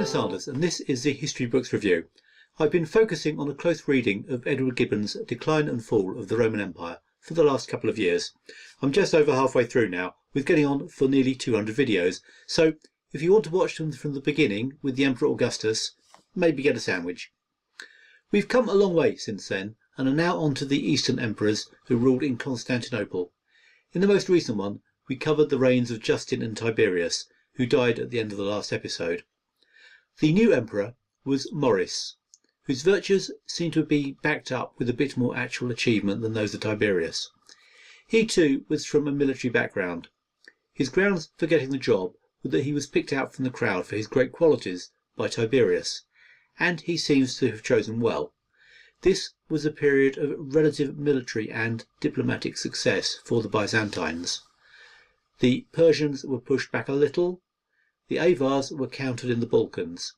Sanders, and this is the History Books Review. I've been focusing on a close reading of Edward Gibbon's Decline and Fall of the Roman Empire for the last couple of years. I'm just over halfway through now, with getting on for nearly 200 videos, so if you want to watch them from the beginning with the Emperor Augustus, maybe get a sandwich. We've come a long way since then, and are now on to the Eastern emperors who ruled in Constantinople. In the most recent one, we covered the reigns of Justin and Tiberius, who died at the end of the last episode. The new emperor was Maurice, whose virtues seem to be backed up with a bit more actual achievement than those of Tiberius. He too was from a military background. His grounds for getting the job were that he was picked out from the crowd for his great qualities by Tiberius, and he seems to have chosen well. This was a period of relative military and diplomatic success for the Byzantines. The Persians were pushed back a little. The Avars were countered in the Balkans.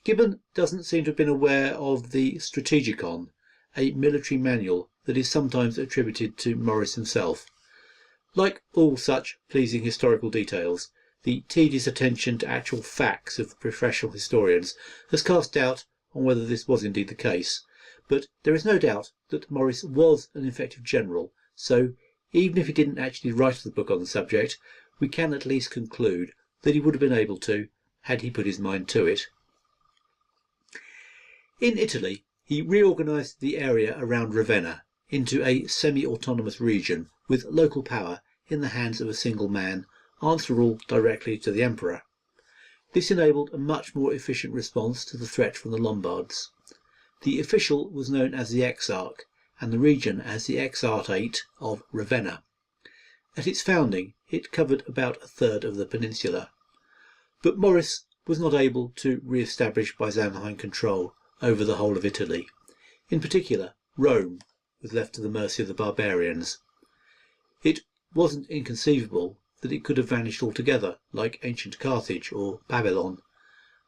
Gibbon doesn't seem to have been aware of the Strategicon, a military manual that is sometimes attributed to Maurice himself. Like all such pleasing historical details, the tedious attention to actual facts of professional historians has cast doubt on whether this was indeed the case, but there is no doubt that Maurice was an effective general, so even if he didn't actually write the book on the subject, we can at least conclude that he would have been able to, had he put his mind to it. In Italy, he reorganised the area around Ravenna into a semi-autonomous region with local power in the hands of a single man, answerable directly to the emperor. This enabled a much more efficient response to the threat from the Lombards. The official was known as the Exarch, and the region as the Exarchate of Ravenna. At its founding, it covered about a third of the peninsula. But Maurice was not able to re-establish Byzantine control over the whole of Italy. In particular, Rome was left to the mercy of the barbarians. It wasn't inconceivable that it could have vanished altogether, like ancient Carthage or Babylon.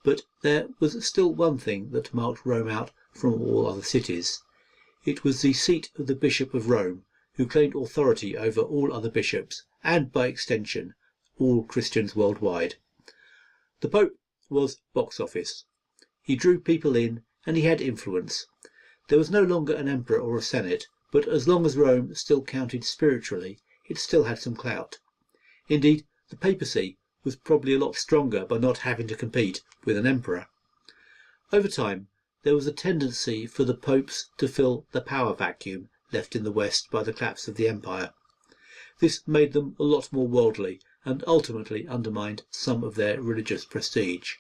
But there was still one thing that marked Rome out from all other cities. It was the seat of the Bishop of Rome, who claimed authority over all other bishops, and by extension, all Christians worldwide. The Pope was box office. He drew people in, and he had influence. There was no longer an emperor or a senate, but as long as Rome still counted spiritually, it still had some clout. Indeed, the papacy was probably a lot stronger by not having to compete with an emperor. Over time, there was a tendency for the popes to fill the power vacuum left in the West by the collapse of the empire. This made them a lot more worldly and ultimately undermined some of their religious prestige.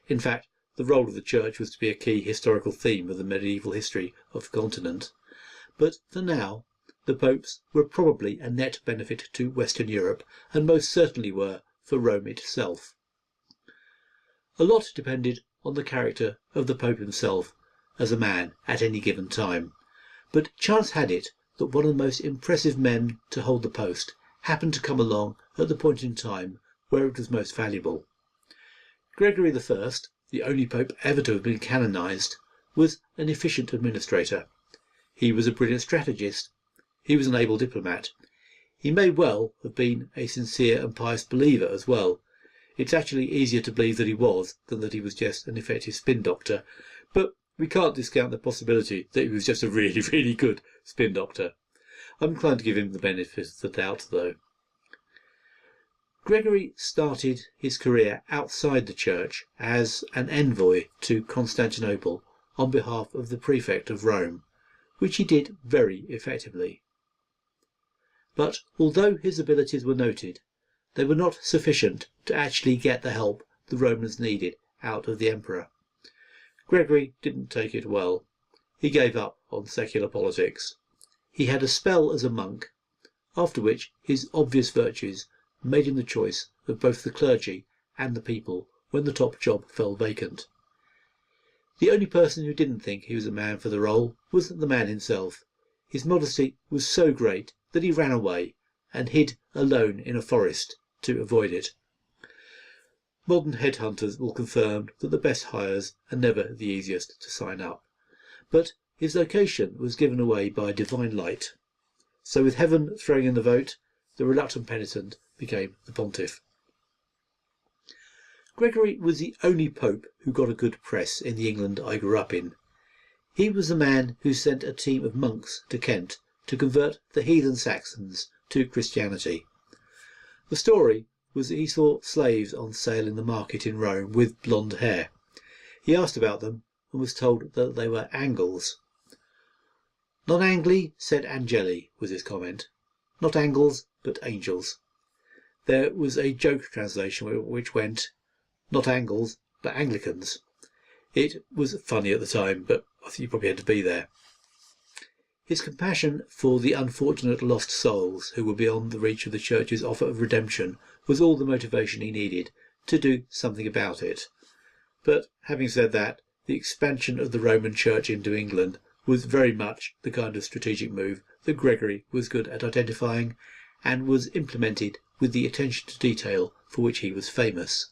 In fact, the role of the church was to be a key historical theme of the medieval history of the continent. But for now, the popes were probably a net benefit to Western Europe, and most certainly were for Rome itself. A lot depended on the character of the Pope himself as a man at any given time, but chance had it that one of the most impressive men to hold the post happened to come along at the point in time where it was most valuable. Gregory I, the only pope ever to have been canonised, was an efficient administrator. He was a brilliant strategist. He was an able diplomat. He may well have been a sincere and pious believer as well. It's actually easier to believe that he was than that he was just an effective spin doctor, but we can't discount the possibility that he was just a really, really good spin doctor. I'm inclined to give him the benefit of the doubt, though. Gregory started his career outside the church as an envoy to Constantinople on behalf of the prefect of Rome, which he did very effectively. But although his abilities were noted, they were not sufficient to actually get the help the Romans needed out of the emperor. Gregory didn't take it well. He gave up on secular politics. He had a spell as a monk, after which his obvious virtues made him the choice of both the clergy and the people when the top job fell vacant. The only person who didn't think he was a man for the role was the man himself. His modesty was so great that he ran away and hid alone in a forest to avoid it. Modern headhunters will confirm that the best hires are never the easiest to sign up. But his location was given away by divine light. So with heaven throwing in the vote, the reluctant penitent became the pontiff. Gregory was the only pope who got a good press in the England I grew up in. He was the man who sent a team of monks to Kent to convert the heathen Saxons to Christianity. The story was that he saw slaves on sale in the market in Rome with blonde hair. He asked about them and was told that they were Angles. "Non Angli, sed Angeli," was his comment. Not Angles, but angels. There was a joke translation which went, "Not Angles, but Anglicans." It was funny at the time, but I think you probably had to be there. His compassion for the unfortunate lost souls who were beyond the reach of the Church's offer of redemption was all the motivation he needed to do something about it. But having said that, the expansion of the Roman Church into England was very much the kind of strategic move that Gregory was good at identifying, and was implemented with the attention to detail for which he was famous.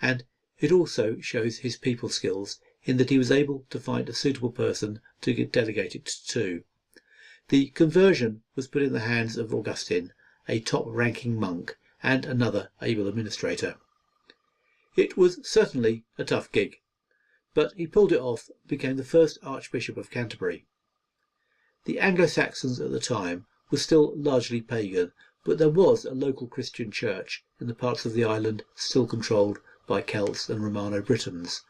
And it also shows his people skills in that he was able to find a suitable person to get delegated to. The conversion was put in the hands of Augustine, a top-ranking monk and another able administrator. It was certainly a tough gig, but he pulled it off and became the first Archbishop of Canterbury. The Anglo-Saxons at the time were still largely pagan, but there was a local Christian church in the parts of the island still controlled by Celts and Romano-Britons.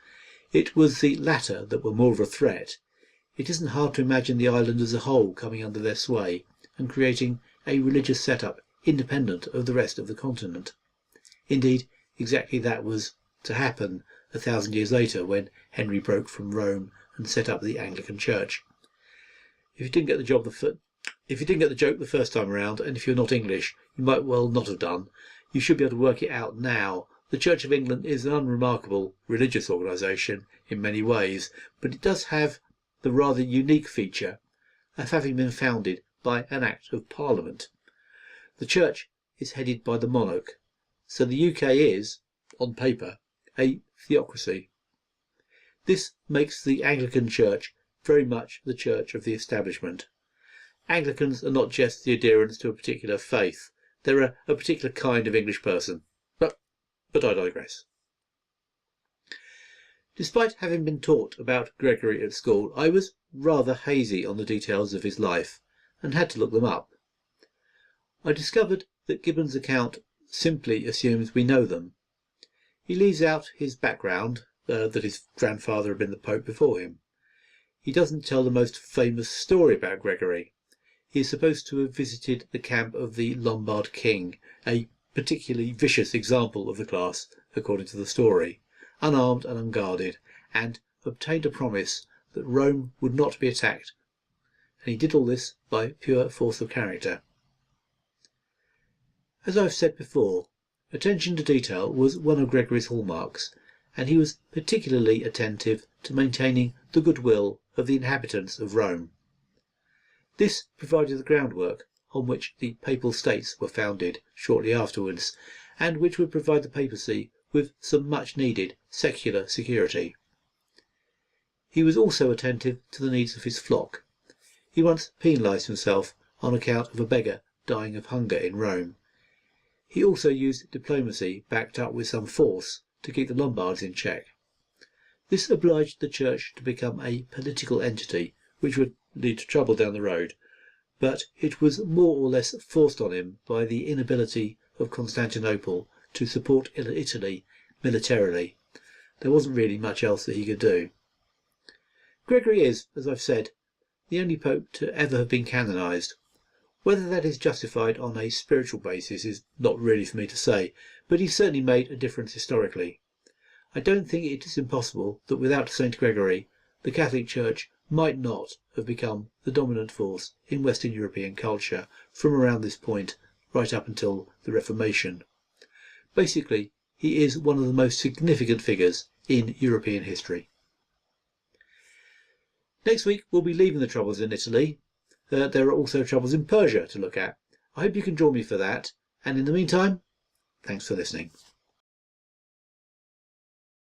It was the latter that were more of a threat. It isn't hard to imagine the island as a whole coming under their sway and creating a religious setup independent of the rest of the continent. Indeed, exactly that was to happen 1,000 years later when Henry broke from Rome and set up the Anglican Church. If you didn't get the joke the first time around, and if you're not English, you might well not have done, you should be able to work it out now. The Church of England is an unremarkable religious organisation in many ways, but it does have the rather unique feature of having been founded by an Act of Parliament. The Church is headed by the monarch, so the UK is, on paper, a theocracy. This makes the Anglican Church very much the church of the establishment. Anglicans are not just the adherents to a particular faith, they're a particular kind of English person. But I digress. Despite having been taught about Gregory at school, I was rather hazy on the details of his life and had to look them up. I discovered that Gibbon's account simply assumes we know them. He leaves out his background, that his grandfather had been the Pope before him. He doesn't tell the most famous story about Gregory. He is supposed to have visited the camp of the Lombard king, a particularly vicious example of the class, according to the story, unarmed and unguarded, and obtained a promise that Rome would not be attacked, and he did all this by pure force of character. As I've said before, attention to detail was one of Gregory's hallmarks, and he was particularly attentive to maintaining the goodwill of the inhabitants of Rome. This provided the groundwork on which the Papal States were founded shortly afterwards, and which would provide the papacy with some much-needed secular security. He was also attentive to the needs of his flock. He once penalised himself on account of a beggar dying of hunger in Rome. He also used diplomacy backed up with some force to keep the Lombards in check. This obliged the Church to become a political entity, which would lead to trouble down the road, but it was more or less forced on him by the inability of Constantinople to support Italy militarily. There wasn't really much else that he could do. Gregory is, as I've said, the only pope to ever have been canonised. Whether that is justified on a spiritual basis is not really for me to say, but he certainly made a difference historically. I don't think it is impossible that without St. Gregory, the Catholic Church might not have become the dominant force in Western European culture from around this point right up until the Reformation. Basically, he is one of the most significant figures in European history. Next week we'll be leaving the troubles in Italy. There are also troubles in Persia to look at. I hope you can join me for that, and in the meantime, thanks for listening.